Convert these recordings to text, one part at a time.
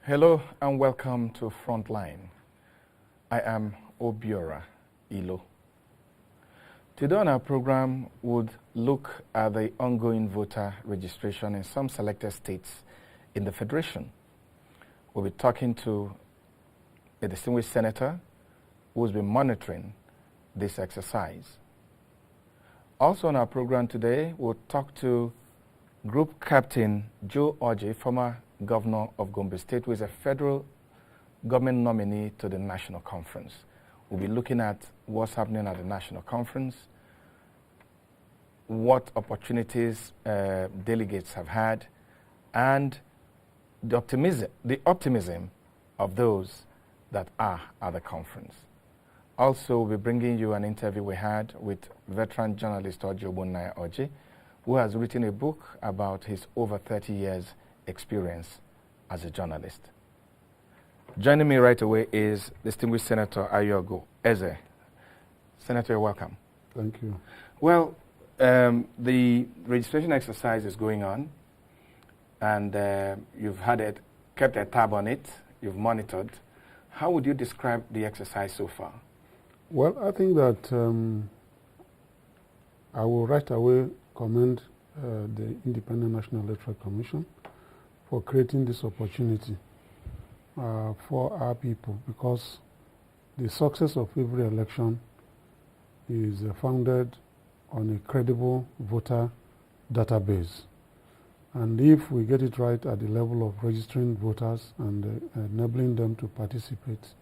Hello and welcome to Frontline. I am Obiora Ilo. Today on our program, would look at the ongoing voter registration in some selected states in the Federation. We'll be talking to a distinguished senator who's been monitoring this exercise. Also on our program today, we'll talk to Group Captain Joe Orji, former Governor of Gombe State, who is a federal government nominee to the National Conference. We'll be looking at what's happening at the National Conference, what opportunities delegates have had, and the optimism of those that are at the conference. Also, we'll be bringing you an interview we had with veteran journalist Orji Orji, who has written a book about his over 30 years experience as a journalist. Joining me right away is distinguished Senator Ayogo Eze. Senator, you're welcome. Thank you. Well, the registration exercise is going on, and you've kept a tab on it, you've monitored. How would you describe the exercise so far? Well, I think that I will right away commend the Independent National Electoral Commission for creating this opportunity for our people, because the success of every election is founded on a credible voter database. And if we get it right at the level of registering voters and enabling them to participate,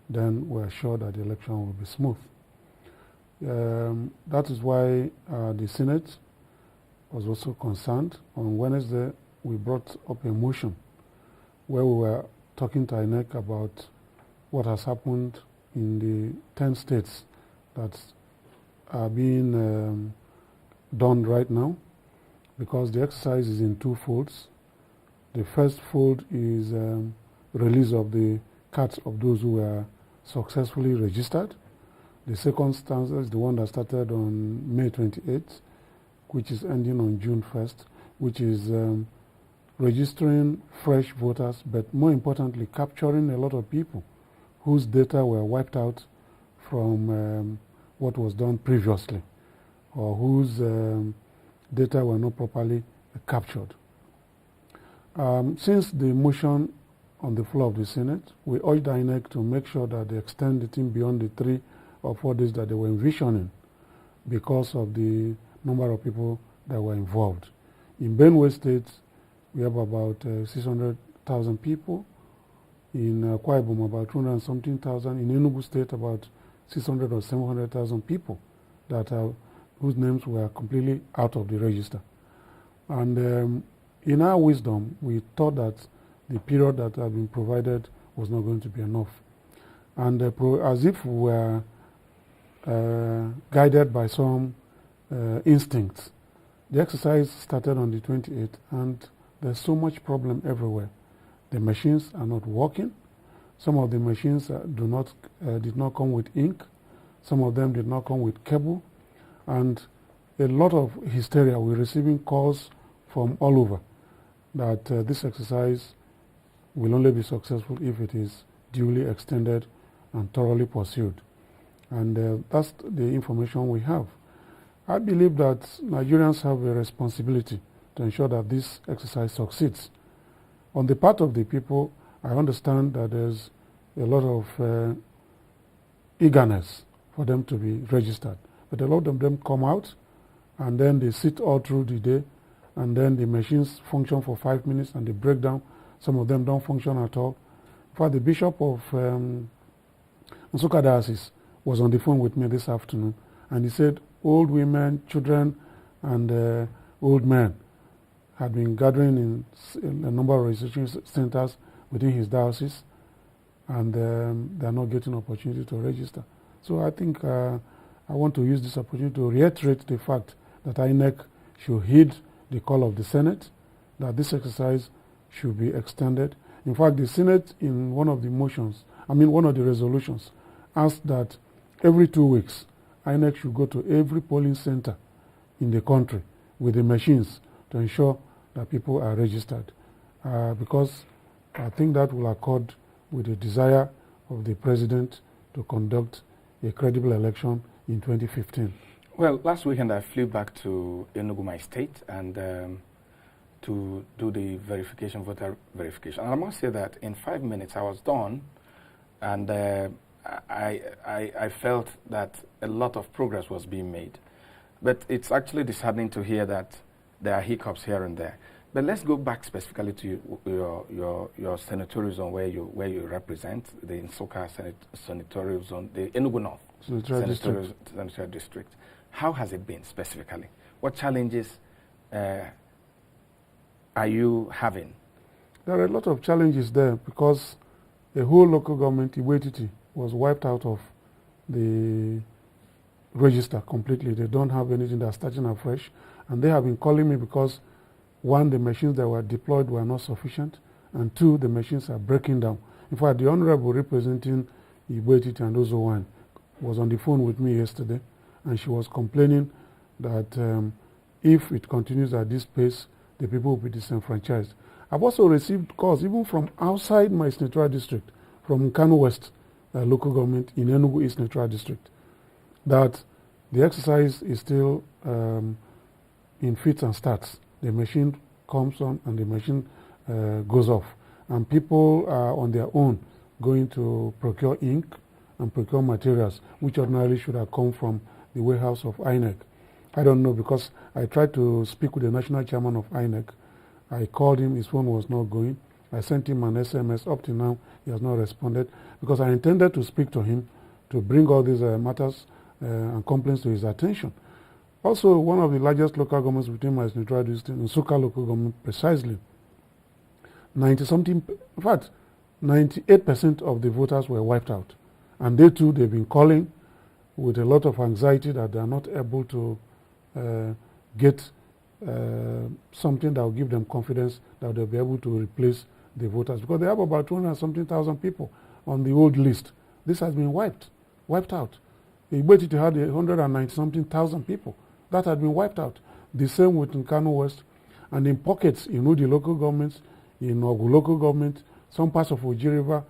then we're sure that the election will be smooth. That is why the Senate was also concerned. On Wednesday, we brought up a motion where we were talking to INEC about what has happened in the 10 states that are being done right now, because the exercise is in two folds. The first fold is release of the cards of those who were successfully registered. The second stanza is the one that started on May 28th, which is ending on June 1st, which is registering fresh voters, but more importantly, capturing a lot of people whose data were wiped out from what was done previously, or whose data were not properly captured. Since the motion on the floor of the Senate, we urged INEC to make sure that they extend the thing beyond the 3 or 4 days that they were envisioning because of the number of people that were involved. In Benue State, we have about 600,000 people. In Akwa Ibom, about 200 and something thousand. In Enugu State, about 600 or 700,000 people that whose names were completely out of the register. And in our wisdom, we thought that the period that had been provided was not going to be enough. And as if we were guided by some instincts, the exercise started on the 28th, and there's so much problem everywhere. The machines are not working. Some of the machines did not come with ink. Some of them did not come with cable. And a lot of hysteria. We're receiving calls from all over that this exercise will only be successful if it is duly extended and thoroughly pursued. And that's the information we have. I believe that Nigerians have a responsibility to ensure that this exercise succeeds. On the part of the people, I understand that there's a lot of eagerness for them to be registered. But a lot of them come out and then they sit all through the day, and then the machines function for 5 minutes and they break down. Some of them don't function at all. In fact, the Bishop of Nsukka Diocese was on the phone with me this afternoon, and he said old women, children, and old men had been gathering in a number of registration centers within his diocese, and they are not getting opportunity to register. So I think I want to use this opportunity to reiterate the fact that INEC should heed the call of the Senate, that this exercise should be extended. In fact, the Senate, in one of the resolutions, asked that every 2 weeks, INEC should go to every polling center in the country with the machines to ensure that people are registered. Because I think that will accord with the desire of the president to conduct a credible election in 2015. Well, last weekend I flew back to Enugu, my state, and to do the voter verification. And I must say that in 5 minutes I was done, and I felt that a lot of progress was being made. But it's actually disheartening to hear that there are hiccups here and there. But let's go back specifically to your senatorial zone where you represent, the Nsukka senatorial zone, the Enugu North senatorial district. How has it been specifically? What challenges are you having? There are a lot of challenges there because the whole local government, Iwetiti, was wiped out of the register completely. They don't have anything. They're starting afresh. And they have been calling me because, one, the machines that were deployed were not sufficient, and two, the machines are breaking down. In fact, the honorable representing Iwetiti and Ozowan was on the phone with me yesterday, and she was complaining that if it continues at this pace, the people will be disenfranchised. I've also received calls, even from outside my senatorial district, from Kano West local government in Enugu East senatorial district, that the exercise is still in fits and starts. The machine comes on and the machine goes off. And people are on their own going to procure ink and procure materials, which ordinarily should have come from the warehouse of INEC. I don't know, because I tried to speak with the national chairman of INEC. I called him, his phone was not going. I sent him an SMS. Up to now, he has not responded, because I intended to speak to him to bring all these matters and complaints to his attention. Also, one of the largest local governments within my senatorial district, Nsukka local government precisely, 90-something, in fact, 98% of the voters were wiped out. And they too, they've been calling with a lot of anxiety that they are not able to get something that will give them confidence that they'll be able to replace the voters, because they have about 200-something thousand people on the old list. This has been wiped out. Igbetiti had 190-something thousand people. That had been wiped out. The same with Nkano West. And in pockets, in Udi local governments, in Ogu local government, some parts of Oji River,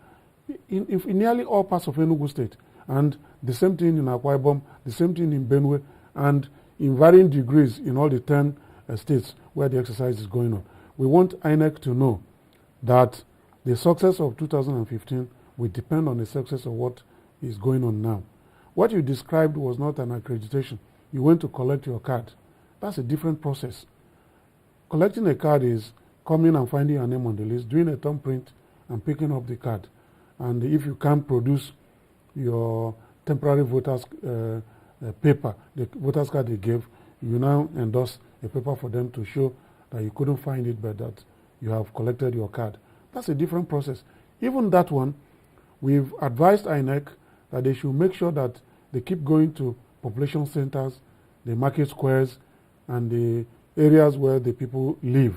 in nearly all parts of Enugu State. And the same thing in Akwa Ibom, the same thing in Benue, and in varying degrees in all the 10 states where the exercise is going on. We want INEC to know that the success of 2015 will depend on the success of what is going on now. What you described was not an accreditation. You went to collect your card. That's a different process. Collecting a card is coming and finding your name on the list, doing a thumbprint and picking up the card. And if you can't produce your temporary voters paper, the voters card they gave, you now endorse a paper for them to show that you couldn't find it, but that you have collected your card. That's a different process. Even that one, we've advised INEC that they should make sure that they keep going to population centers, the market squares, and the areas where the people live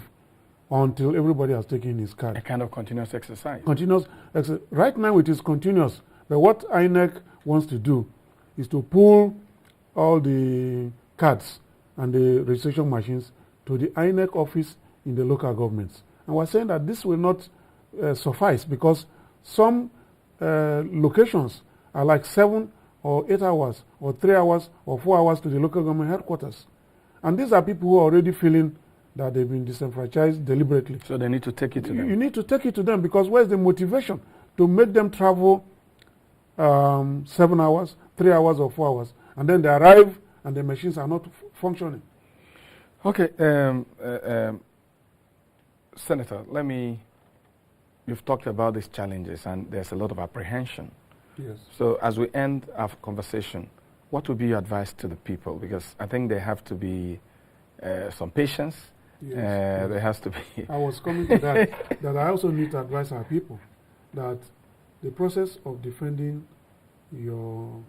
until everybody has taken his card. A kind of continuous exercise. Right now it is continuous, but what INEC wants to do is to pull all the cards and the registration machines to the INEC office in the local governments. And we're saying that this will not suffice, because some locations are like 7 or 8 hours or 3 hours or 4 hours to the local government headquarters. And these are people who are already feeling that they've been disenfranchised deliberately. So they need to take it to them. You need to take it to them, because where's the motivation to make them travel 7 hours, 3 hours or 4 hours, and then they arrive and the machines are not functioning? Okay, Senator, you've talked about these challenges and there's a lot of apprehension. Yes. So as we end our conversation, what would be your advice to the people? Because I think there have to be some patience. Yes. There has to be... I was coming to that, that I also need to advise our people that the process of defending your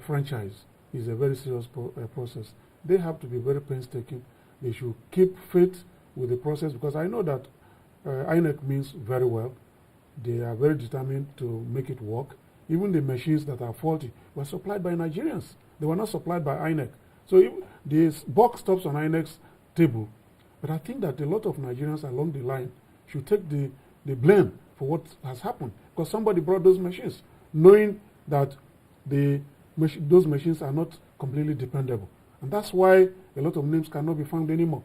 franchise is a very serious process. They have to be very painstaking. They should keep faith with the process, because I know that INEC means very well. They are very determined to make it work. Even the machines that are faulty were supplied by Nigerians. They were not supplied by INEC. So if this box stops on INEC's table, but I think that a lot of Nigerians along the line should take the the blame for what has happened, because somebody brought those machines, knowing that those machines are not completely dependable. And that's why a lot of names cannot be found anymore.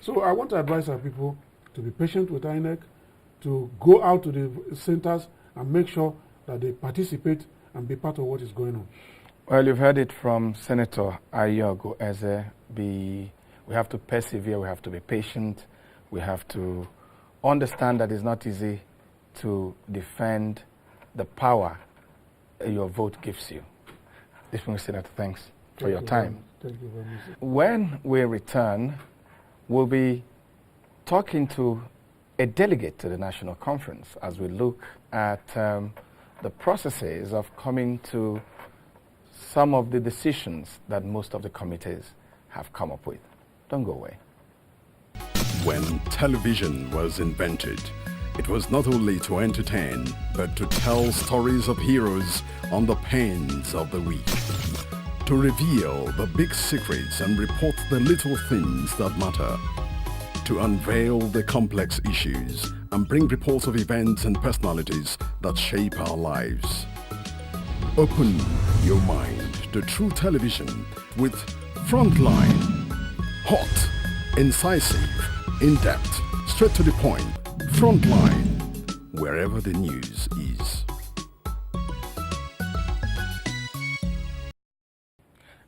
So I want to advise our people to be patient with INEC, to go out to the centers and make sure that they participate and be part of what is going on. Well, you've heard it from Senator Ayogo Eze. We have to persevere, we have to be patient, we have to understand that it's not easy to defend the power your vote gives you. Distinguished Senator, thanks for your time. Thank you very much. When we return, we'll be talking to a delegate to the national conference as we look at the processes of coming to some of the decisions that most of the committees have come up with. Don't go away. When television was invented, it was not only to entertain, but to tell stories of heroes on the pains of the weak, to reveal the big secrets and report the little things that matter, to unveil the complex issues and bring reports of events and personalities that shape our lives. Open your mind to true television with Frontline. Hot, incisive, in-depth, straight to the point. Frontline, wherever the news is.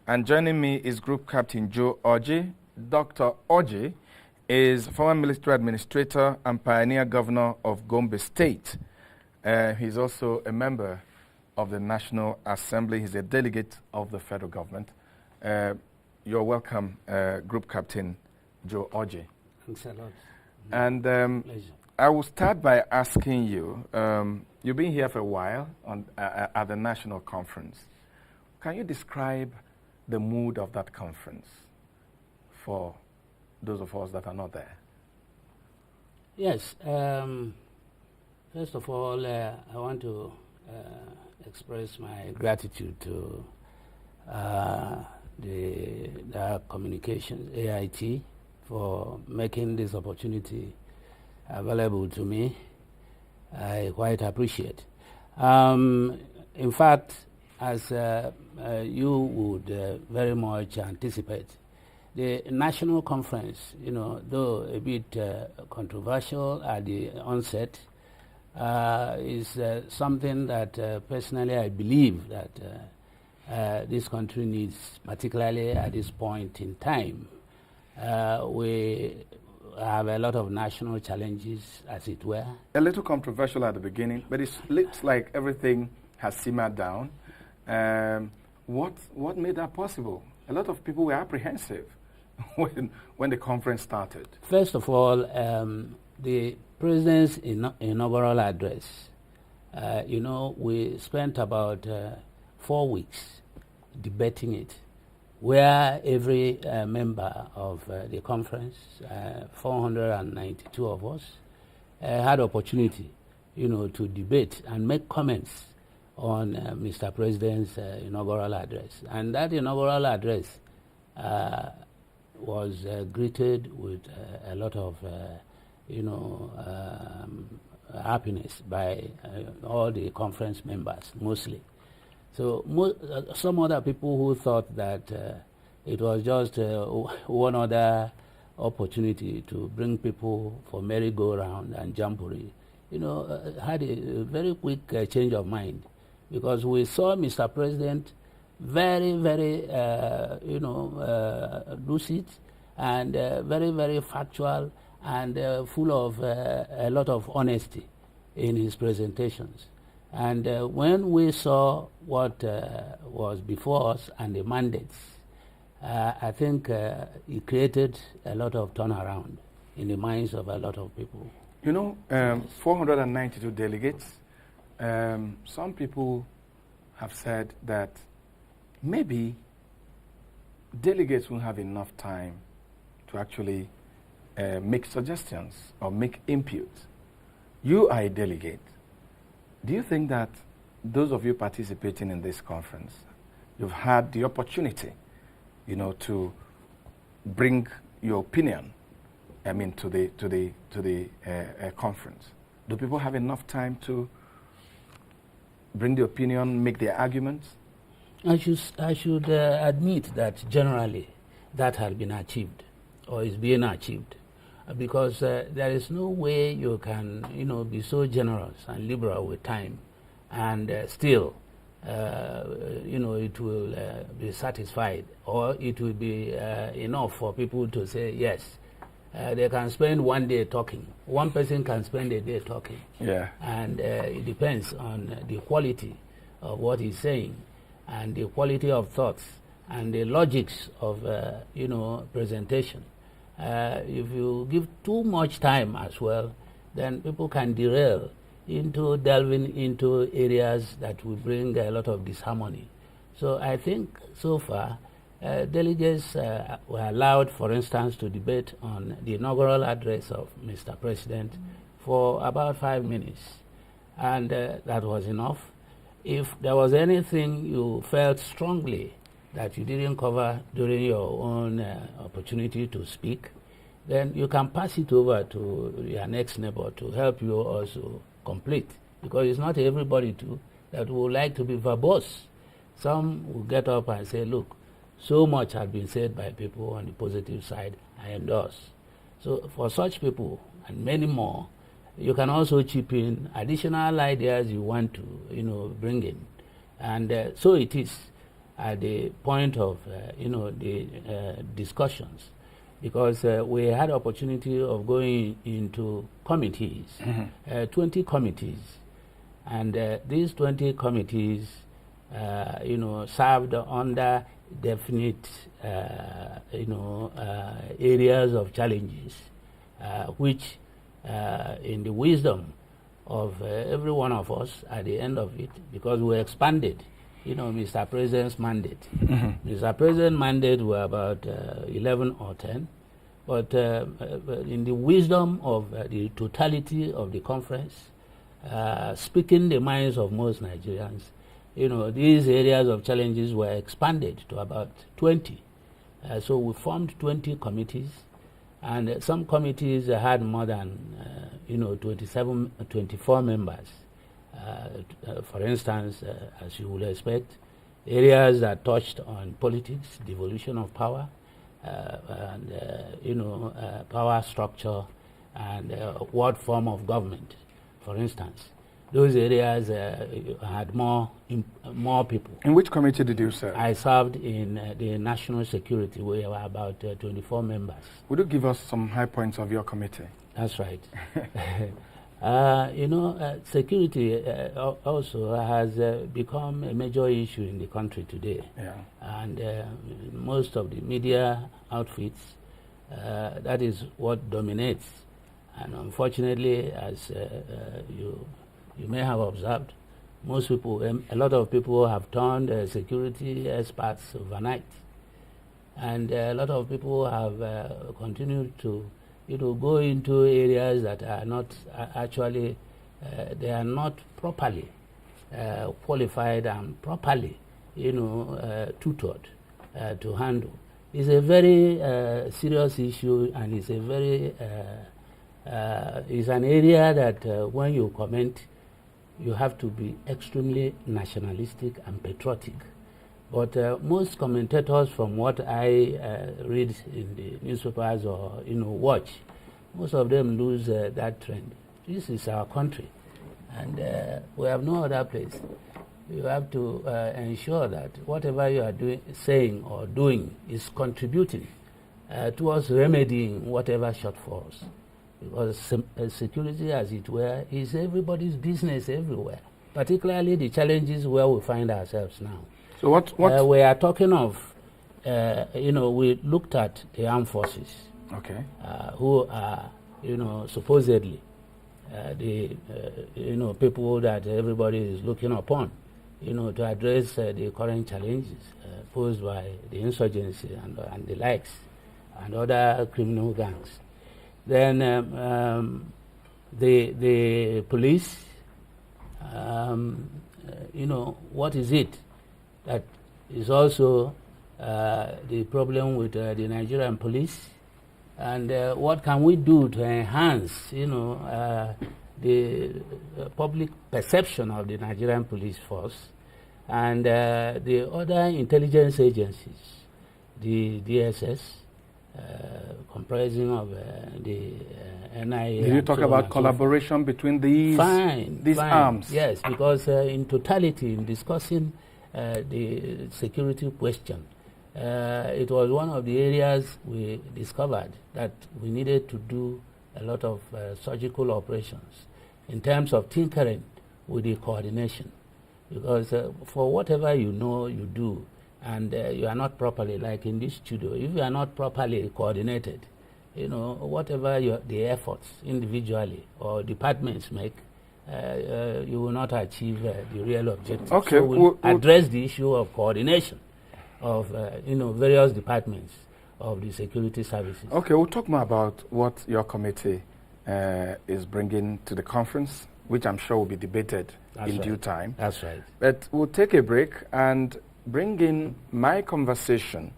And joining me is Group Captain Joe Orji. Dr. Orji is former military administrator and pioneer governor of Gombe State. He's also a member of the National Assembly. He's a delegate of the federal government. You're welcome, Group Captain Joe Orji. Thanks a lot. And Pleasure. I will start by asking you, you've been here for a while at the national conference. Can you describe the mood of that conference for those of us that are not there? Yes. First of all, I want to express my gratitude to the communications, AIT, for making this opportunity available to me. I quite appreciate. In fact, as you would very much anticipate, the national conference, though a bit controversial at the onset, is something that personally I believe that this country needs, particularly at this point in time. We have a lot of national challenges, as it were. A little controversial at the beginning, but it looks like everything has simmered down. What made that possible? A lot of people were apprehensive when the conference started. First of all, the president's inaugural address, we spent about 4 weeks debating it, where every member of the conference, 492 of us, had opportunity, to debate and make comments on Mr. President's inaugural address. And that inaugural address was greeted with a lot of, happiness by all the conference members, mostly. So some other people who thought that it was just one other opportunity to bring people for merry-go-round and jamboree, had a very quick change of mind, because we saw Mr. President very, very, lucid and very, very factual and full of a lot of honesty in his presentations. And when we saw what was before us and the mandates, I think it created a lot of turnaround in the minds of a lot of people. 492 delegates. Some people have said that maybe delegates won't have enough time to actually make suggestions or make input. You are a delegate. Do you think that those of you participating in this conference, you've had the opportunity, to bring your opinion I mean, to the conference? Do people have enough time to bring the opinion, make their arguments? I should admit that generally that has been achieved or is being achieved, because there is no way you can, be so generous and liberal with time and still, it will be satisfied, or it will be enough for people to say yes. They can spend one day talking. One person can spend a day talking. Yeah. And it depends on the quality of what he's saying and the quality of thoughts and the logics of, presentation. If you give too much time as well, then people can derail into delving into areas that will bring a lot of disharmony. So I think so far, delegates were allowed, for instance, to debate on the inaugural address of Mr. President for about 5 minutes, and that was enough. If there was anything you felt strongly that you didn't cover during your own opportunity to speak, then you can pass it over to your next neighbor to help you also complete, because it's not everybody too that would like to be verbose. Some will get up and say, look, so much has been said by people on the positive side, I endorse. So for such people and many more, you can also chip in additional ideas you want to, bring in. And so it is at the point of, the discussions, because we had opportunity of going into committees, 20 committees, and these 20 committees, served under definite, areas of challenges, which, in the wisdom of every one of us at the end of it, because we expanded, Mr. President's mandate. Mr. President's mandate were about 11 or 10, but in the wisdom of the totality of the conference, speaking the minds of most Nigerians, these areas of challenges were expanded to about 20. So we formed 20 committees, and some committees had more than 24 members. For instance, as you would expect, areas that touched on politics, devolution of power, and power structure, and what form of government, for instance. Those areas had more people. In which committee did you serve? I served in the national security, where there were about 24 members. Would you give us some high points of your committee? That's right. Security also has become a major issue in the country today. Yeah. And most of the media outfits, that is what dominates. And unfortunately, as you may have observed, most people, a lot of people have turned security experts overnight. And a lot of people have continued to go into areas that are not actually, they are not properly qualified and properly, tutored to handle. It's a very serious issue, and it's a very, it's an area that when you comment, you have to be extremely nationalistic and patriotic. But most commentators, from what I read in the newspapers or watch, most of them lose that trend. This is our country, and we have no other place. You have to ensure that whatever you are saying or doing is contributing towards remedying whatever shortfalls. Because security, as it were, is everybody's business everywhere, particularly the challenges where we find ourselves now. So what we are talking of, we looked at the armed forces, okay, who are, supposedly the, people that everybody is looking upon, to address the current challenges posed by the insurgency and the likes, and other criminal gangs. Then the police, what is it that is also the problem with the Nigerian police? And what can we do to enhance, the public perception of the Nigerian police force and the other intelligence agencies, the DSS, comprising of the NIA. Did you talk about collaboration between these arms? Yes, because in totality, in discussing the security question, it was one of the areas we discovered that we needed to do a lot of surgical operations in terms of tinkering with the coordination. Because for whatever you do, and you are not properly, like in this studio, if you are not properly coordinated, whatever the efforts individually or departments make, you will not achieve the real objective. Okay, so we'll address the issue of coordination of various departments of the security services. Okay, we'll talk more about what your committee is bringing to the conference, which I'm sure will be debated in due time. That's right. But we'll take a break and bring in my conversation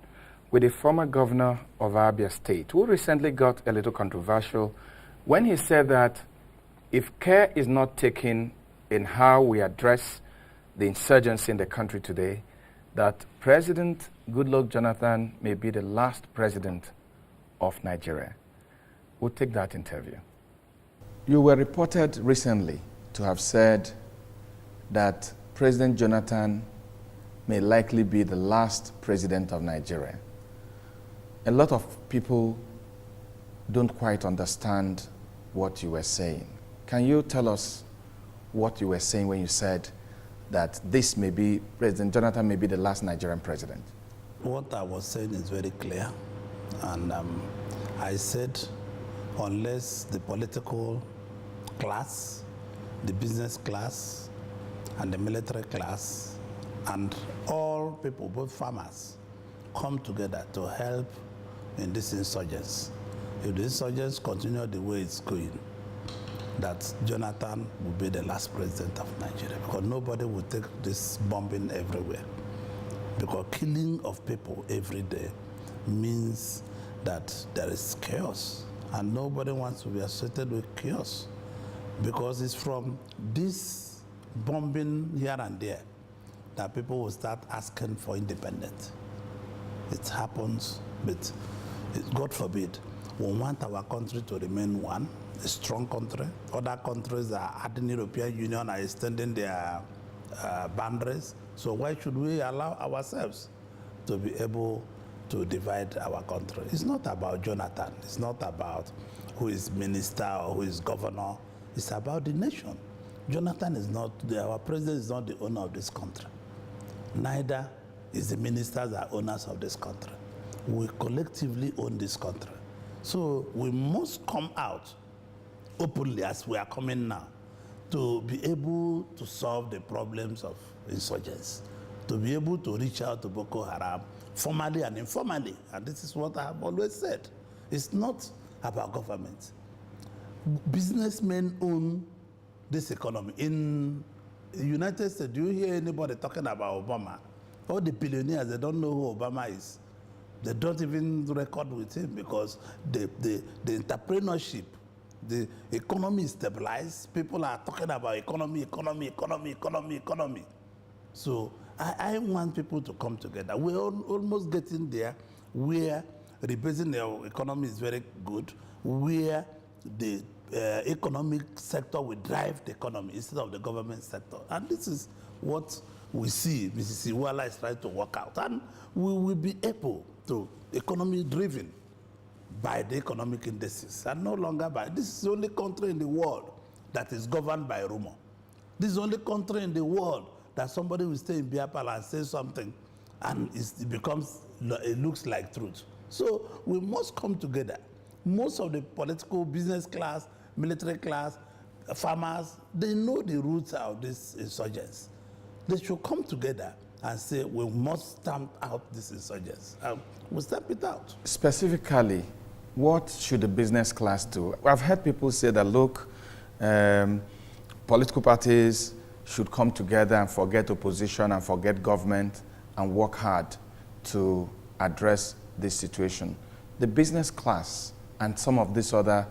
with the former governor of Abia State, who recently got a little controversial when he said that if care is not taken in how we address the insurgency in the country today, that President Goodluck Jonathan may be the last president of Nigeria. We'll take that interview. You were reported recently to have said that President Jonathan may likely be the last president of Nigeria. A lot of people don't quite understand what you were saying. Can you tell us what you were saying when you said that President Jonathan may be the last Nigerian president? What I was saying is very clear. And I said, unless the political class, the business class, and the military class, and all people, both farmers, come together to help in this insurgence. If the insurgence continue the way it's going, that Jonathan will be the last president of Nigeria, because nobody will take this bombing everywhere. Because killing of people every day means that there is chaos, and nobody wants to be associated with chaos, because it's from this bombing here and there that people will start asking for independence. It happens, but God forbid, we want our country to remain one, a strong country. Other countries are adding European Union, are extending their boundaries. So why should we allow ourselves to be able to divide our country? It's not about Jonathan. It's not about who is minister or who is governor. It's about the nation. Jonathan is not, our president is not the owner of this country. Neither is the ministers are owners of this country. We collectively own this country. So we must come out openly, as we are coming now, to be able to solve the problems of insurgents, to be able to reach out to Boko Haram formally and informally. And this is what I have always said. It's not about government. Businessmen own this economy. In the United States, do you hear anybody talking about Obama? All the billionaires, they don't know who Obama is. They don't even record with him, because the entrepreneurship, the economy is stabilized. People are talking about economy. So I want people to come together. We're almost getting there, where rebasing the economy is very good, where the economic sector will drive the economy instead of the government sector. And this is what we see Mrs. Iwala is trying to work out. And we will be able to, economy driven by the economic indices, and no longer by, this is the only country in the world that is governed by rumor. This is the only country in the world that somebody will stay in Biafra and say something, and it looks like truth. So we must come together. Most of the political, business class, military class, farmers, they know the roots of this insurgents. They should come together and say, we must stamp out this insurgents. We'll stamp it out. Specifically, what should the business class do? I've heard people say that, look, political parties should come together and forget opposition and forget government and work hard to address this situation. The business class, and some of these other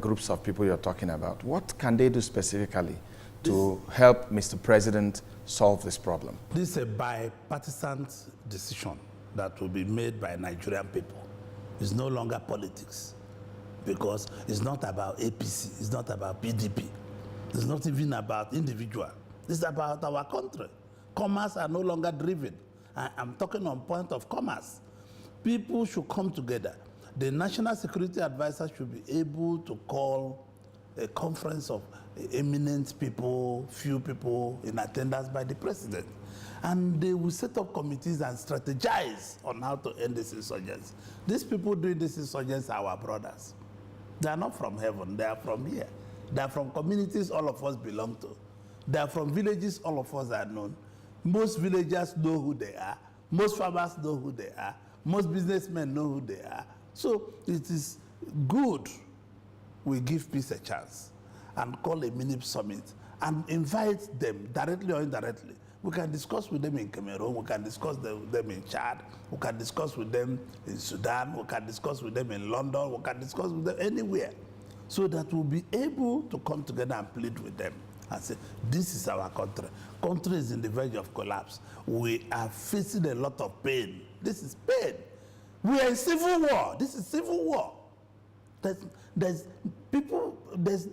groups of people you're talking about? What can they do specifically to help Mr. President solve this problem? This is a bipartisan decision that will be made by Nigerian people. It's no longer politics, because it's not about APC, it's not about PDP, it's not even about individual. It's about our country. Commerce are no longer driven. I'm talking on point of commerce. People should come together. The National Security Advisor should be able to call a conference of eminent people, few people in attendance by the president. And they will set up committees and strategize on how to end this insurgents. These people doing this insurgents are our brothers. They are not from heaven, they are from here. They are from communities all of us belong to. They are from villages all of us are known. Most villagers know who they are. Most farmers know who they are. Most businessmen know who they are. So it is good we give peace a chance and call a mini summit and invite them directly or indirectly. We can discuss with them in Cameroon, we can discuss with them in Chad, we can discuss with them in Sudan, we can discuss with them in London, we can discuss with them anywhere, so that we'll be able to come together and plead with them and say, this is our country. Country is in the verge of collapse. We are facing a lot of pain. This is pain. We are in civil war. This is civil war. There's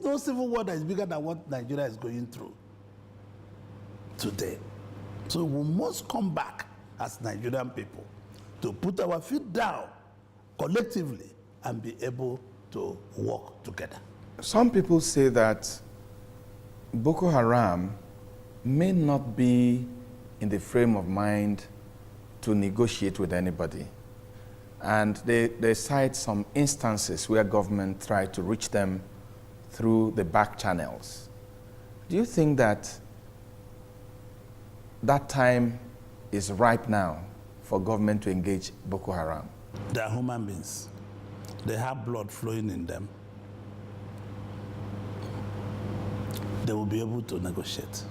no civil war that is bigger than what Nigeria is going through today. So we must come back as Nigerian people to put our feet down collectively and be able to work together. Some people say that Boko Haram may not be in the frame of mind to negotiate with anybody. And they cite some instances where government tried to reach them through the back channels. Do you think that that time is ripe now for government to engage Boko Haram? They are human beings. They have blood flowing in them. They will be able to negotiate.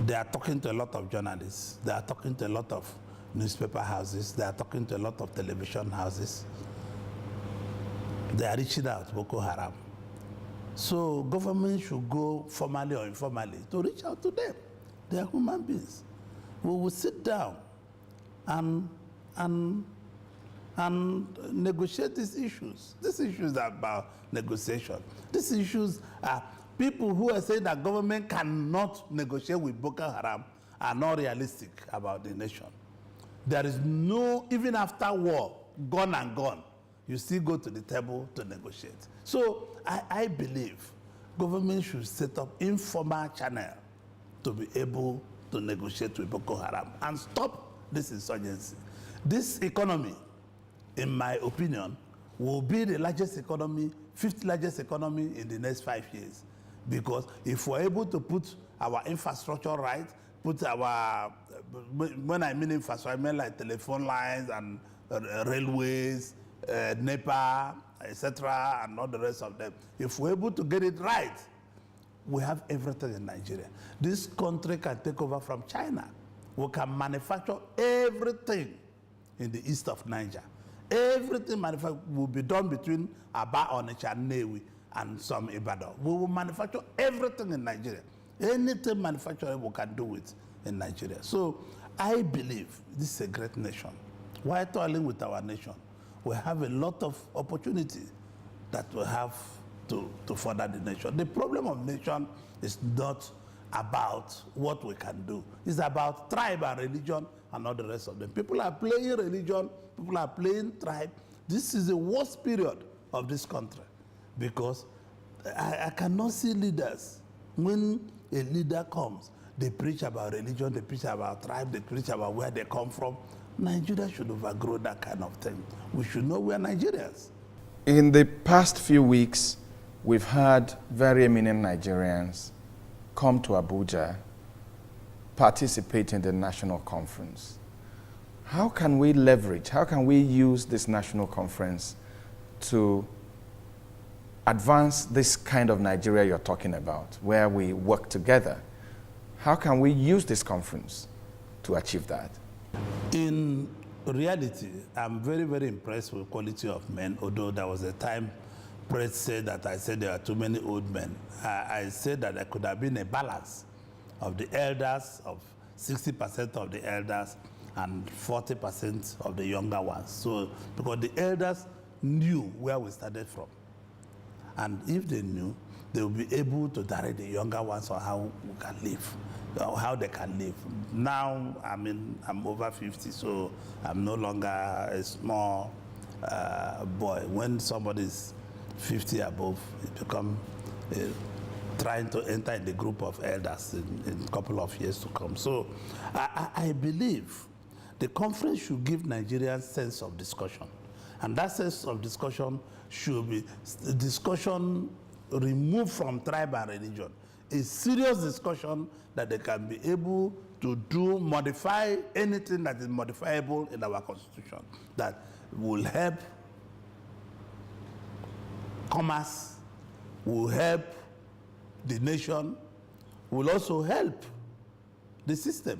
They are talking to a lot of journalists. They are talking to a lot of newspaper houses. They are talking to a lot of television houses. They are reaching out to Boko Haram. So government should go formally or informally to reach out to them. They are human beings. We will sit down and negotiate these issues. These issues are about negotiation. These issues are people who are saying that government cannot negotiate with Boko Haram are not realistic about the nation. There is no, even after war, gone and gone, you still go to the table to negotiate. So I believe government should set up informal channel to be able to negotiate with Boko Haram and stop this insurgency. This economy, in my opinion, will be the largest economy, fifth largest economy in the next 5 years. Because if we're able to put our infrastructure right, put our, when I mean infrastructure, I mean like telephone lines and railways, NEPA, etc., and all the rest of them. If we're able to get it right, we have everything in Nigeria. This country can take over from China. We can manufacture everything in the east of Niger. Everything manufactured will be done between Aba, Onitsha, Newi, and some Ibadan. We will manufacture everything in Nigeria. Anything manufactured, we can do it in Nigeria. So I believe this is a great nation. While toiling with our nation, we have a lot of opportunity that we have to further the nation. The problem of nation is not about what we can do. It's about tribe and religion and all the rest of them. People are playing religion, people are playing tribe. This is the worst period of this country because I cannot see leaders. When a leader comes, they preach about religion, they preach about tribe, they preach about where they come from. Nigeria should overgrow that kind of thing. We should know we are Nigerians. In the past few weeks, we've had very eminent Nigerians come to Abuja, participate in the national conference. How can we leverage, how can we use this national conference to advance this kind of Nigeria you're talking about, where we work together? How can we use this conference to achieve that? In reality, I'm very, very impressed with quality of men, although there was a time press said that I said there are too many old men. I said that there could have been a balance of the elders, of 60% of the elders and 40% of the younger ones. So, because the elders knew where we started from. And if they knew, they will be able to direct the younger ones on how we can live, or how they can live. Now, I'm over 50, so I'm no longer a small boy. When somebody's 50 above, it becomes trying to enter in the group of elders in a couple of years to come. So I believe the conference should give Nigerians sense of discussion. And that sense of discussion should be discussion removed from tribe and religion. A serious discussion that they can be able to modify anything that is modifiable in our constitution that will help commerce, will help the nation, will also help the system.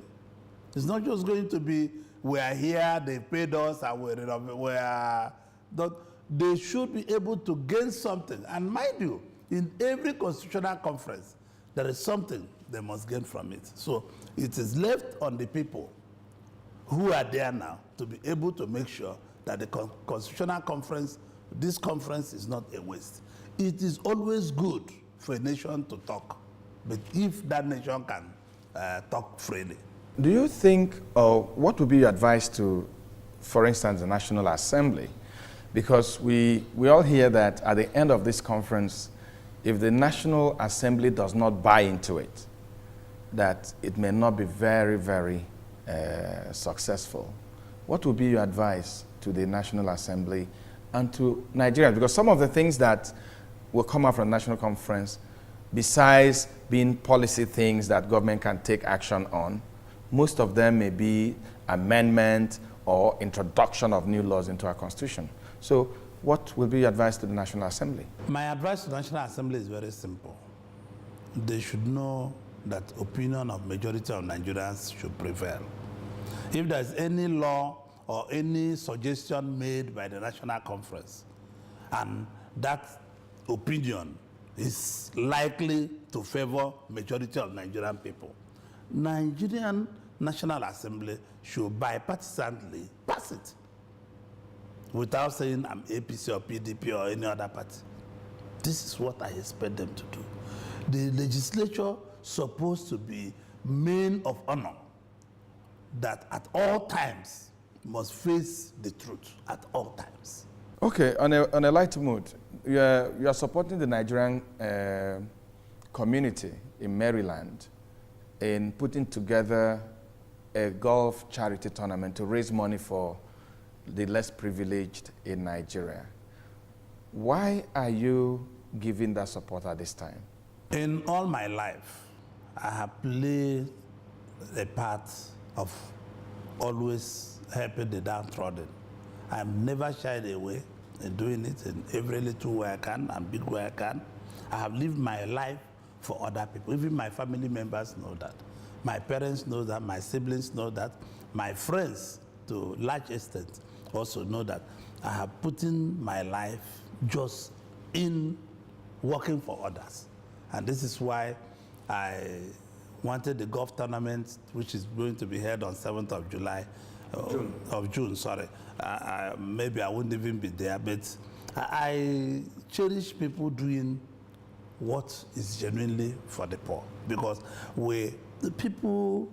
It's not just going to be, we are here, they paid us, and we are not. They should be able to gain something. And mind you, in every constitutional conference, there is something they must gain from it. So it is left on the people who are there now to be able to make sure that the constitutional conference, this conference is not a waste. It is always good for a nation to talk, but if that nation can talk freely. Do you think, or what would be your advice to, for instance, the National Assembly? Because we all hear that at the end of this conference, if the National Assembly does not buy into it, that it may not be very, very successful. What would be your advice to the National Assembly and to Nigerians? Because some of the things that will come out from the National Conference, besides being policy things that government can take action on, most of them may be amendment or introduction of new laws into our Constitution. So what will be your advice to the National Assembly? My advice to the National Assembly is very simple. They should know that opinion of majority of Nigerians should prevail. If there's any law or any suggestion made by the National Conference, and that opinion is likely to favor majority of Nigerian people, Nigerian National Assembly should bipartisanly pass it without saying I'm APC or PDP or any other party. This is what I expect them to do. The legislature supposed to be men of honor that at all times must face the truth at all times. Okay, on a lighter mood, you are supporting the Nigerian community in Maryland in putting together a golf charity tournament to raise money for the less privileged in Nigeria. Why are you giving that support at this time? In all my life, I have played a part of always helping the downtrodden. I have never shied away in doing it in every little way I can and big way I can. I have lived my life for other people. Even my family members know that. My parents know that, my siblings know that, my friends to large extent also know that I have put in my life just in working for others. And this is why I wanted the golf tournament, which is going to be held on 7th of July, June, sorry. Maybe I wouldn't even be there, but I cherish people doing what is genuinely for the poor, because the people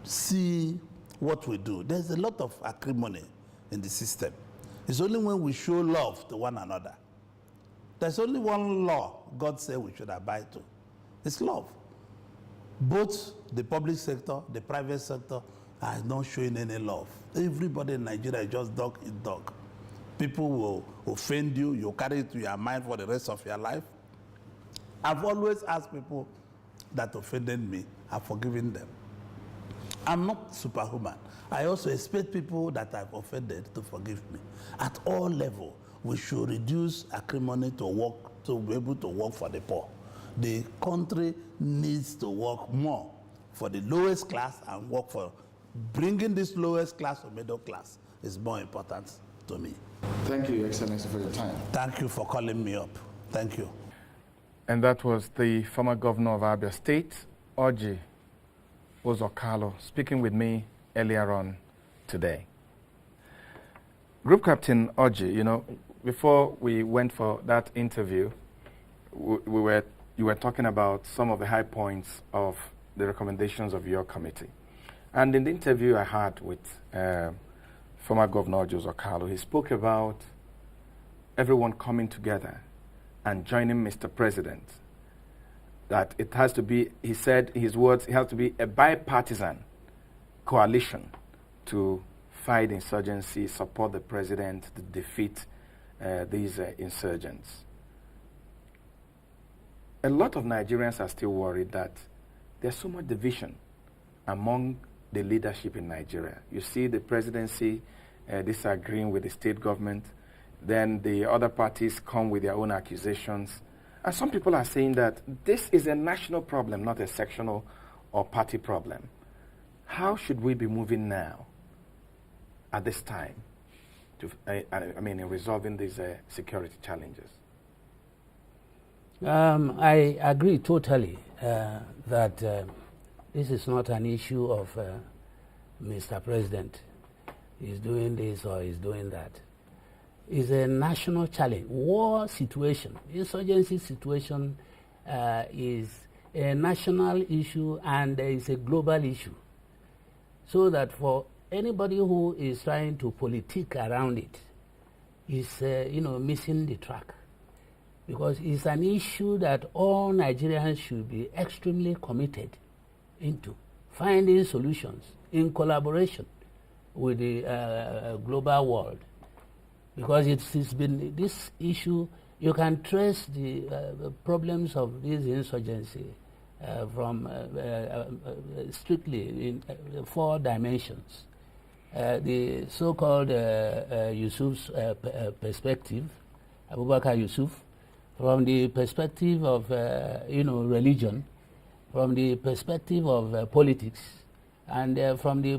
see what we do. There's a lot of acrimony in the system. It's only when we show love to one another. There's only one law God said we should abide to. It's love. Both the public sector, the private sector are not showing any love. Everybody in Nigeria is just dog eat dog. People will offend you, you'll carry it to your mind for the rest of your life. I've always asked people that offended me, I've forgiven them. I'm not superhuman. I also expect people that I've offended to forgive me. At all levels, we should reduce acrimony to be able to work for the poor. The country needs to work more for the lowest class and work for bringing this lowest class to middle class is more important to me. Thank you, Your Excellency, for your time. Thank you for calling me up. Thank you. And that was the former governor of Abia State, Orji Uzor-Kalu, speaking with me earlier on today. Group Captain Orji, you know, before we went for that interview, you were talking about some of the high points of the recommendations of your committee. And in the interview I had with former Governor Orji Uzor-Kalu, he spoke about everyone coming together and joining Mr. President. That it has to be, he said in his words, it has to be a bipartisan coalition to fight insurgency, support the president to defeat these insurgents. A lot of Nigerians are still worried that there's so much division among the leadership in Nigeria. You see the presidency disagreeing with the state government, then the other parties come with their own accusations. And some people are saying that this is a national problem, not a sectional or party problem. How should we be moving now at this time to, in resolving these security challenges? I agree totally that this is not an issue of Mr. President is doing this or is doing that. It's a national challenge. War situation, insurgency situation is a national issue and it's a global issue. So that for anybody who is trying to politic around it is, missing the track. Because it's an issue that all Nigerians should be extremely committed into finding solutions in collaboration with the global world. Because it's been this issue, you can trace the problems of this insurgency from strictly in 4 dimensions. The so-called Yusuf's perspective, Abubakar Yusuf, from the perspective of religion, from the perspective of politics, and from the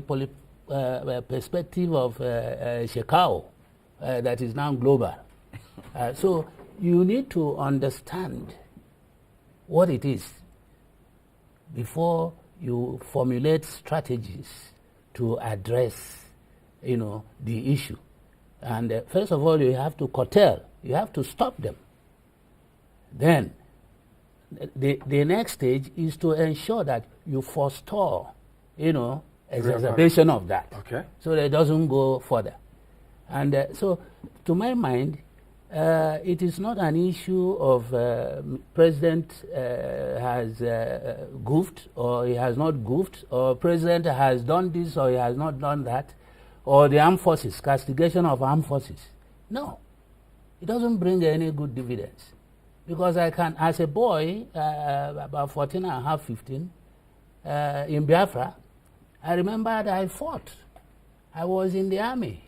perspective of Shekau, that is now global. So you need to understand what it is before you formulate strategies to address, the issue. And first of all, you have to curtail, you have to stop them. Then the next stage is to ensure that you forestall, exacerbation of that. Okay. So that it doesn't go further. And so, to my mind, it is not an issue of President has goofed or he has not goofed, or President has done this or he has not done that, or the armed forces, castigation of armed forces. No, it doesn't bring any good dividends. Because I can, as a boy, about 14 and a half, 15, in Biafra, I remember that I fought. I was in the army.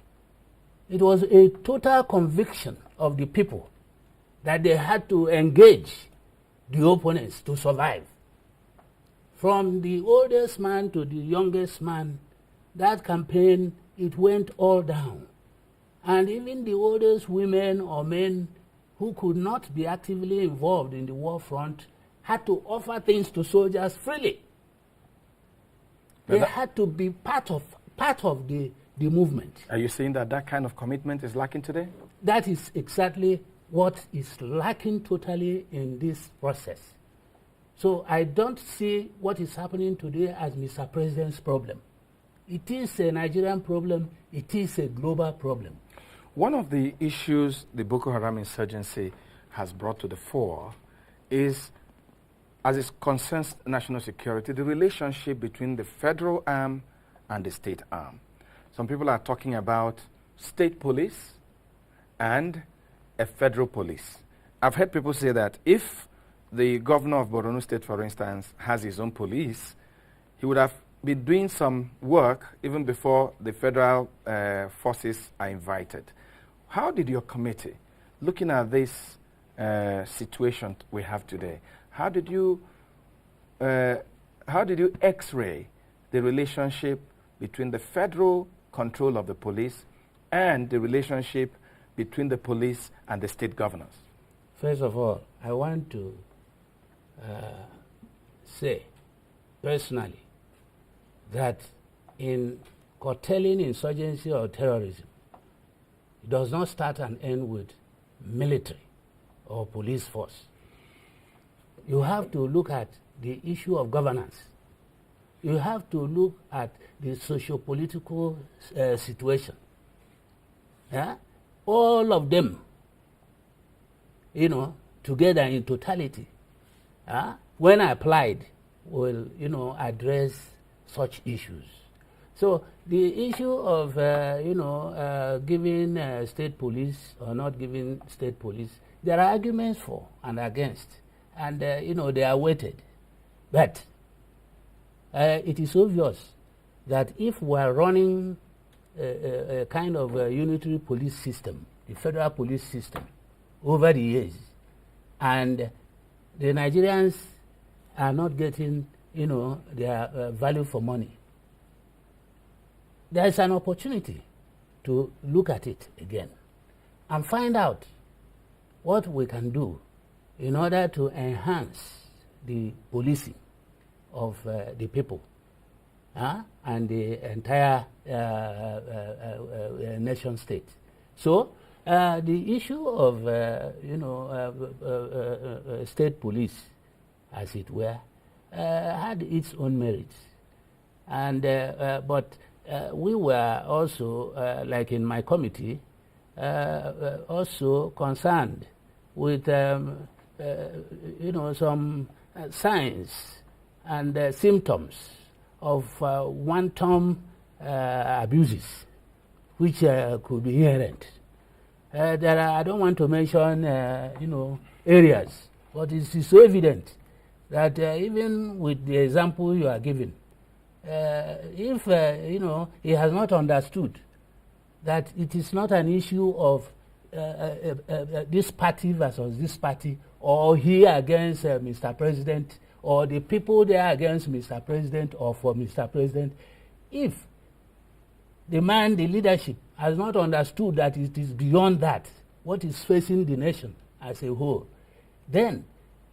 It was a total conviction of the people that they had to engage the opponents to survive. From the oldest man to the youngest man, that campaign, it went all down. And even the oldest women or men who could not be actively involved in the war front had to offer things to soldiers freely. They had to be part of the movement. Are you saying that that kind of commitment is lacking today? That is exactly what is lacking totally in this process. So I don't see what is happening today as Mr. President's problem. It is a Nigerian problem. It is a global problem. One of the issues the Boko Haram insurgency has brought to the fore is, as it concerns national security, the relationship between the federal arm and the state arm. Some people are talking about state police and a federal police. I've heard people say that if the governor of Borno State, for instance, has his own police, he would have been doing some work even before the federal forces are invited. How did your committee, looking at this situation we have today, how did you X-ray the relationship between the federal control of the police and the relationship between the police and the state governors? First of all, I want to say personally that in curtailing insurgency or terrorism, it does not start and end with military or police force. You have to look at the issue of governance. You have to look at the socio-political situation. Yeah? All of them, together in totality, when applied, will, address such issues. So the issue of, giving state police or not giving state police, there are arguments for and against, and, they are weighted. But it is obvious that if we are running a kind of a unitary police system, the federal police system, over the years, and the Nigerians are not getting, their value for money, there is an opportunity to look at it again and find out what we can do in order to enhance the policing of the people and the entire nation state. So the issue of state police, as it were, had its own merits, and but we were also, like in my committee, also concerned with some signs and symptoms of wanton abuses which could be inherent. There are, I don't want to mention areas, but it is so evident that even with the example you are giving, if he has not understood that it is not an issue of this party versus this party, or he against Mr. President, or the people there against Mr. President or for Mr. President, if the man, the leadership, has not understood that it is beyond that, what is facing the nation as a whole, then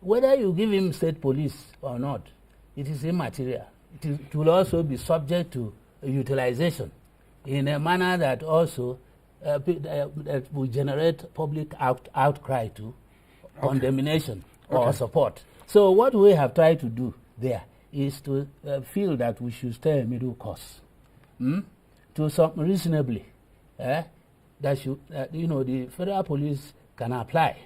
whether you give him state police or not, it is immaterial. It will also be subject to utilization in a manner that also that will generate public outcry to condemnation or support. So what we have tried to do there is to feel that we should stay a middle course, to some reasonably, that should, the federal police can apply,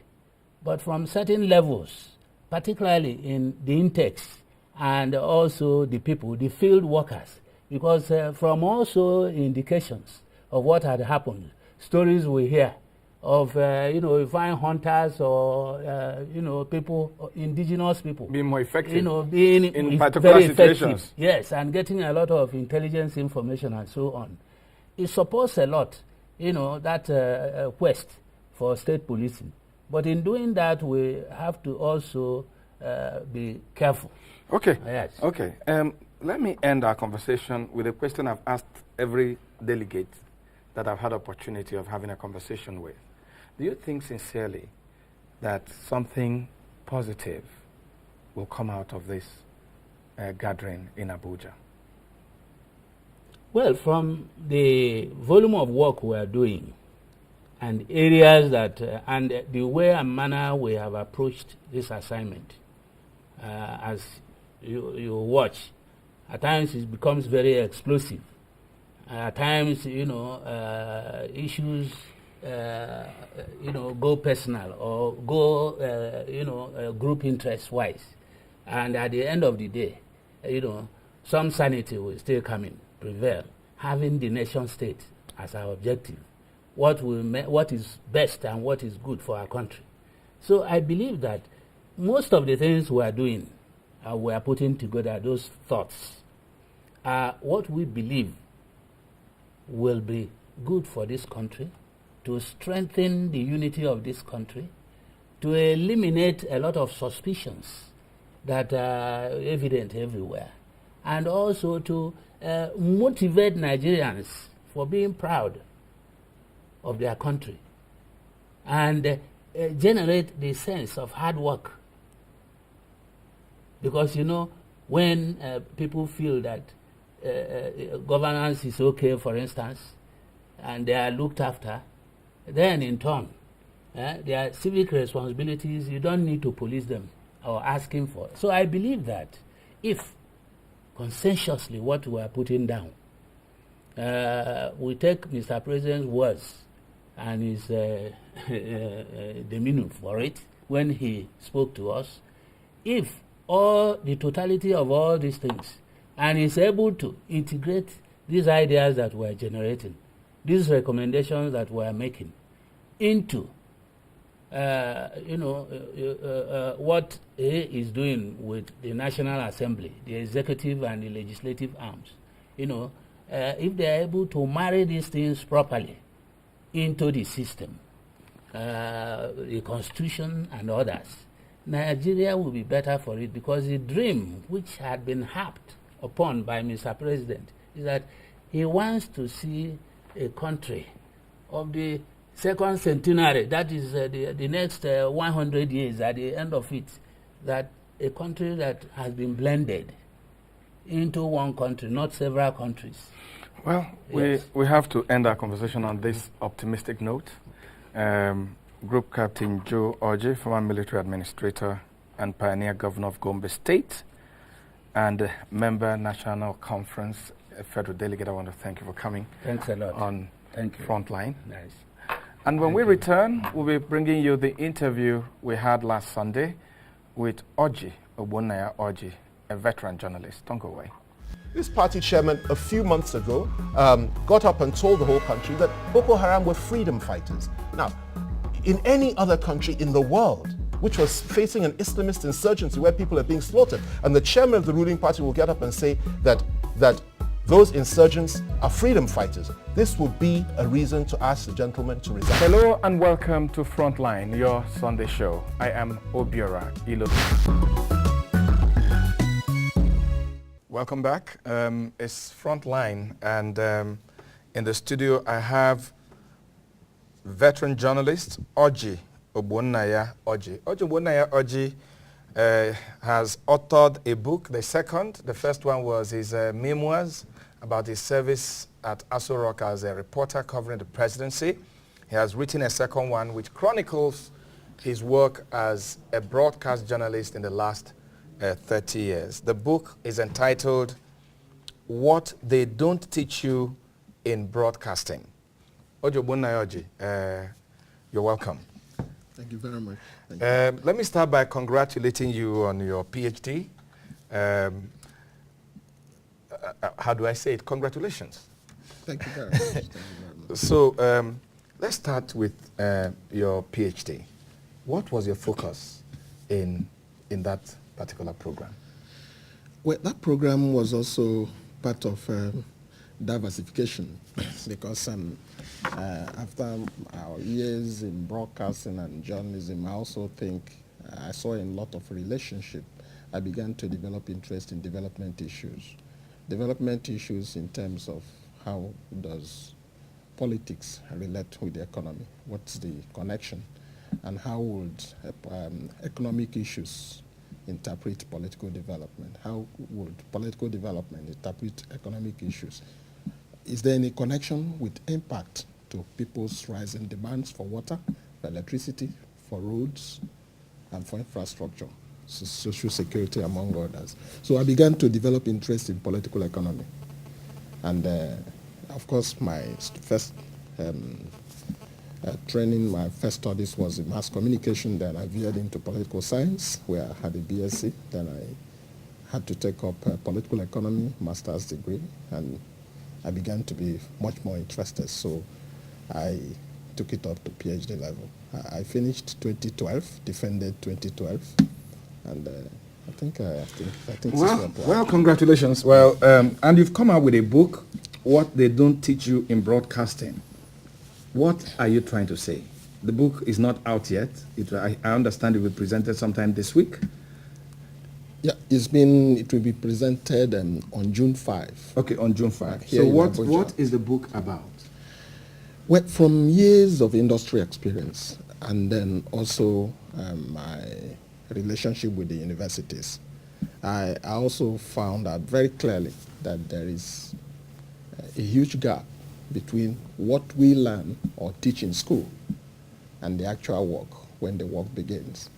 but from certain levels, particularly in the intakes and also the people, the field workers, because from also indications of what had happened, stories we hear of, you find hunters or, people, indigenous people. Being more effective. Being in particular situations. Effective, yes, and getting a lot of intelligence information and so on. It supports a lot, that quest for state policing. But in doing that, we have to also be careful. Okay. Yes. Okay. Let me end our conversation with a question I've asked every delegate that I've had opportunity of having a conversation with. Do you think sincerely that something positive will come out of this gathering in Abuja? Well, from the volume of work we are doing and areas that, and the way and manner we have approached this assignment, as you watch, at times it becomes very explosive. At times, issues, go personal or go, group interest-wise. And at the end of the day, some sanity will still come in, prevail, having the nation state as our objective, what is best and what is good for our country. So I believe that most of the things we are doing, we are putting together, those thoughts, are what we believe will be good for this country, to strengthen the unity of this country, to eliminate a lot of suspicions that are evident everywhere, and also to motivate Nigerians for being proud of their country and generate the sense of hard work. Because, you know, when people feel that governance is okay, for instance, and they are looked after, then in turn, their civic responsibilities, you don't need to police them or ask him for. So I believe that if consensuously what we are putting down, we take Mr. President's words and his demeanor for it when he spoke to us, if all the totality of all these things, and is able to integrate these ideas that we're generating, these recommendations that we're making, into what he is doing with the National Assembly, the executive and the legislative arms, if they are able to marry these things properly into the system, the Constitution and others, Nigeria will be better for it, because the dream which had been harped upon by Mr. President is that he wants to see a country of the second centenary, that is the next 100 years, at the end of it, that a country that has been blended into one country, not several countries. Well, Yes. we have to end our conversation on this optimistic note. Group Captain Joe Orji, former military administrator and pioneer governor of Gombe State, and member National Conference, federal delegate, I want to thank you for coming. Thanks a lot. On Thank you. Frontline. Nice. And when we return, we'll be bringing you the interview we had last Sunday with Orji, Ogbonnaya Orji, a veteran journalist. Don't go away. This party chairman a few months ago got up and told the whole country that Boko Haram were freedom fighters. Now, in any other country in the world which was facing an Islamist insurgency where people are being slaughtered, and the chairman of the ruling party will get up and say that those insurgents are freedom fighters, this will be a reason to ask the gentleman to resign. Hello and welcome to Frontline, your Sunday show. I am Obiora Ilo. Welcome back. It's Frontline, and in the studio I have veteran journalist Orji Ogbonnaya Orji. Orji Ogbonnaya Orji has authored a book, the first one was his memoirs about his service at Aso Rock as a reporter covering the presidency. He has written a second one which chronicles his work as a broadcast journalist in the last 30 years. The book is entitled What They Don't Teach You in Broadcasting. Orji Ogbonnaya Orji, you're welcome. Thank you very much. Let me start by congratulating you on your PhD. How do I say it? Congratulations. Thank you very much. Thank you very much. So let's start with your PhD. What was your focus in that particular program? Well, that program was also part of diversification because after our years in broadcasting and journalism, I also think I saw a lot of relationship. I began to develop interest in development issues. Development issues in terms of how does politics relate with the economy? What's the connection? And how would economic issues interpret political development? How would political development interpret economic issues? Is there any connection with impact to people's rising demands for water, for electricity, for roads, and for infrastructure, social security, among others? So I began to develop interest in political economy. And of course, my first training, my first studies was in mass communication. Then I veered into political science, where I had a BSc. Then I had to take up political economy, master's degree, and I began to be much more interested. So I took it up to PhD level. I finished 2012, defended 2012, and I think well, congratulations. Well, and you've come out with a book, What They Don't Teach You in Broadcasting. What are you trying to say? The book is not out yet. I understand it will be presented sometime this week. Yeah, it will be presented on June 5. Okay, on June 5. Here So in what Abuja. is the book about? Well, from years of industry experience and then also my relationship with the universities, I also found out very clearly that there is a huge gap between what we learn or teach in school and the actual work when the work begins.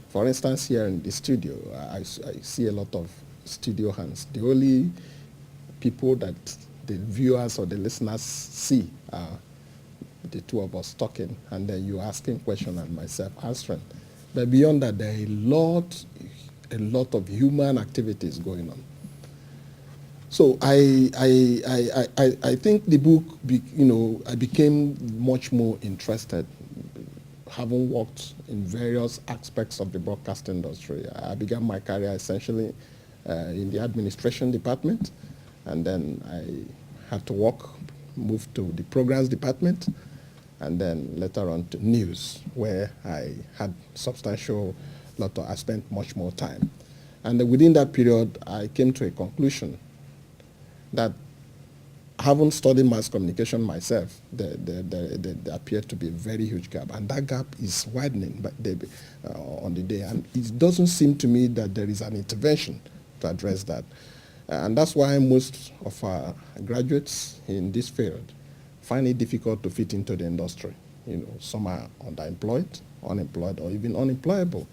For instance, here in the studio, I see a lot of studio hands. The only people that the viewers or the listeners see are the two of us talking, and then you asking questions and myself answering. But beyond that, there are a lot of human activities going on. So I think the book, I became much more interested, having worked in various aspects of the broadcast industry. I began my career essentially in the administration department, and then I had to move to the programs department, and then later on to news, where I had I spent much more time. And within that period, I came to a conclusion that having studied mass communication myself, there appeared to be a very huge gap. And that gap is widening on the day. And it doesn't seem to me that there is an intervention to address that. And that's why most of our graduates in this field find it difficult to fit into the industry. Some are underemployed, unemployed, or even unemployable.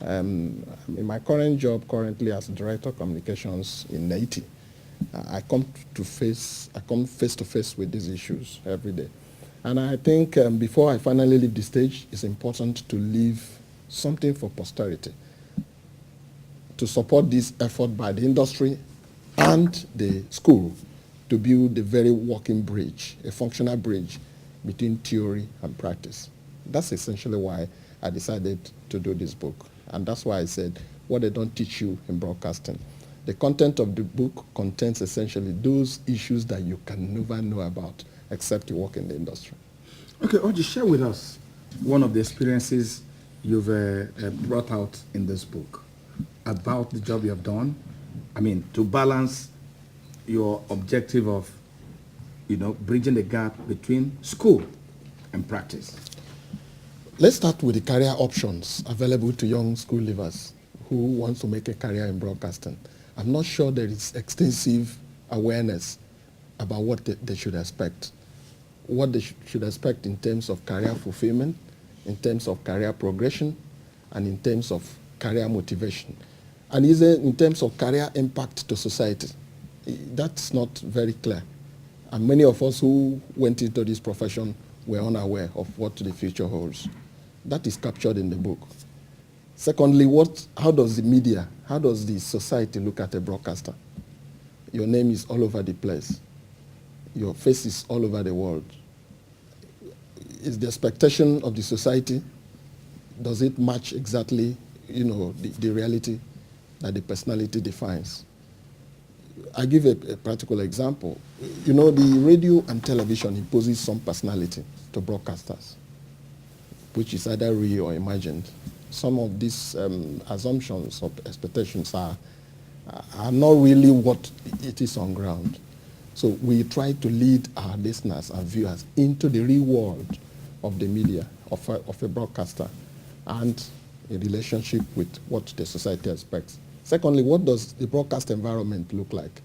In my current job, currently as Director of Communications in Haiti, I come face to face with these issues every day. And I think before I finally leave the stage, it's important to leave something for posterity to support this effort by the industry and the school to build a very working bridge, a functional bridge between theory and practice. That's essentially why I decided to do this book. And that's why I said, what they don't teach you in broadcasting. The content of the book contains essentially those issues that you can never know about except you work in the industry. Okay, Oji, share with us one of the experiences you've brought out in this book about the job you have done. I mean, to balance your objective of, bridging the gap between school and practice. Let's start with the career options available to young school leavers who want to make a career in broadcasting. I'm not sure there is extensive awareness about what they should expect. What they should expect in terms of career fulfillment, in terms of career progression, and in terms of career motivation. And even in terms of career impact to society. That's not very clear. And many of us who went into this profession were unaware of what the future holds. That is captured in the book. Secondly, how does the media, how does the society look at a broadcaster? Your name is all over the place. Your face is all over the world. Is the expectation of the society, does it match exactly, the reality that the personality defines? I give a practical example. The radio and television imposes some personality to broadcasters, which is either real or imagined. Some of these assumptions or expectations are not really what it is on ground. So we try to lead our listeners and viewers into the real world of the media, of a broadcaster, and a relationship with what the society expects. Secondly, what does the broadcast environment look like?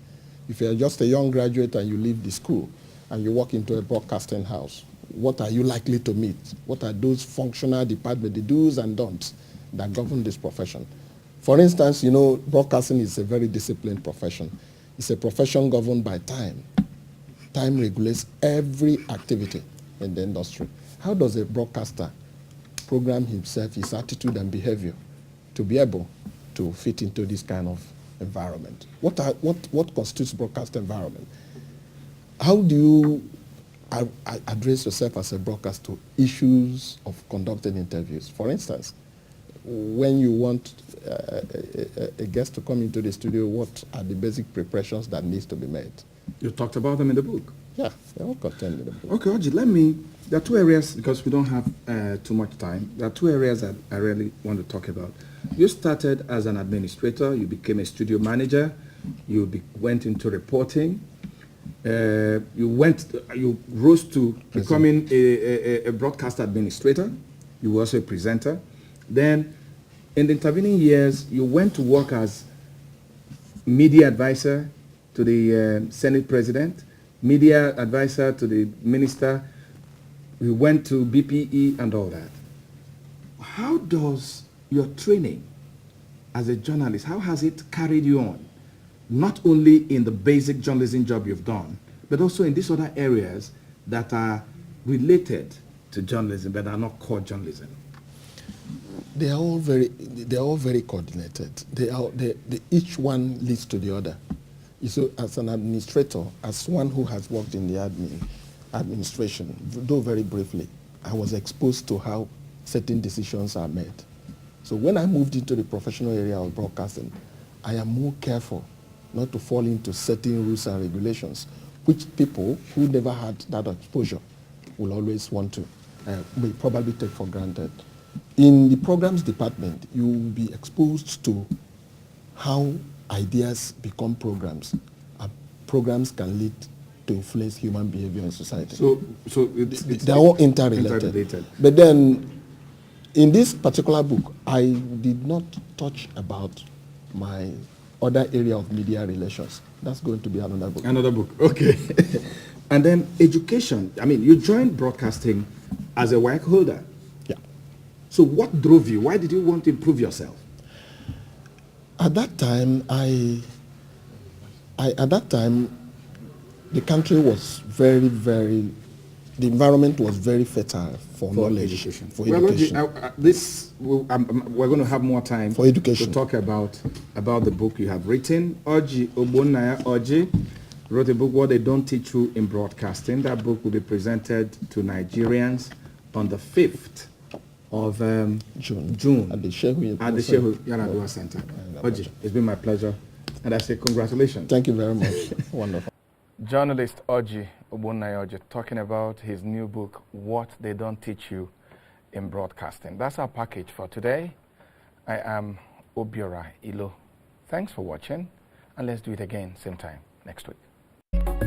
If you're just a young graduate and you leave the school and you walk into a broadcasting house, what are you likely to meet? What are those functional departments, the do's and don'ts that govern this profession? For instance, broadcasting is a very disciplined profession. It's a profession governed by time. Time regulates every activity in the industry. How does a broadcaster program himself, his attitude and behavior to be able to fit into this kind of environment? What constitutes broadcast environment? How do you address yourself as a broadcaster to issues of conducting interviews? For instance, when you want a guest to come into the studio, what are the basic preparations that needs to be made? You talked about them in the book. Yeah, they're all contained in the book. Okay, Oji, let me There are two areas, because we don't have too much time, there are two areas that I really want to talk about. You started as an administrator, you became a studio manager, you went into reporting, you rose to becoming a broadcast administrator, you were also a presenter. Then in the intervening years, you went to work as media advisor to the Senate President, media advisor to the minister. We went to BPE and all that. How does your training as a journalist, how has it carried you on? Not only in the basic journalism job you've done, but also in these other areas that are related to journalism but are not core journalism. They are all very coordinated. Each one leads to the other. So as an administrator, as one who has worked in the administration, though very briefly, I was exposed to how certain decisions are made. So when I moved into the professional area of broadcasting, I am more careful not to fall into certain rules and regulations, which people who never had that exposure will always want to, will probably take for granted. In the programs department, you will be exposed to how ideas become programs, and programs can lead to influence human behavior in society. So they're all interrelated. But then, in this particular book, I did not touch about my other area of media relations. That's going to be another book. Another book, okay. And then education. I mean, you joined broadcasting as a work holder. Yeah. So what drove you? Why did you want to improve yourself? At that time, the country was very, the environment was very fertile for knowledge, education. For well, education. We're going to have more time for education to talk about the book you have written. Oji Ogbonnaya Oji wrote a book, What They Don't Teach You in Broadcasting. That book will be presented to Nigerians on the 5th of June at the Shehu Yaradua Center. Oji, it's been my pleasure, and I say congratulations. Thank you very much. Wonderful. Journalist Oji Ogbonnaya Oji talking about his new book, What They Don't Teach You in Broadcasting. That's our package for today. I am Obiora Ilo. Thanks for watching, and let's do it again same time next week.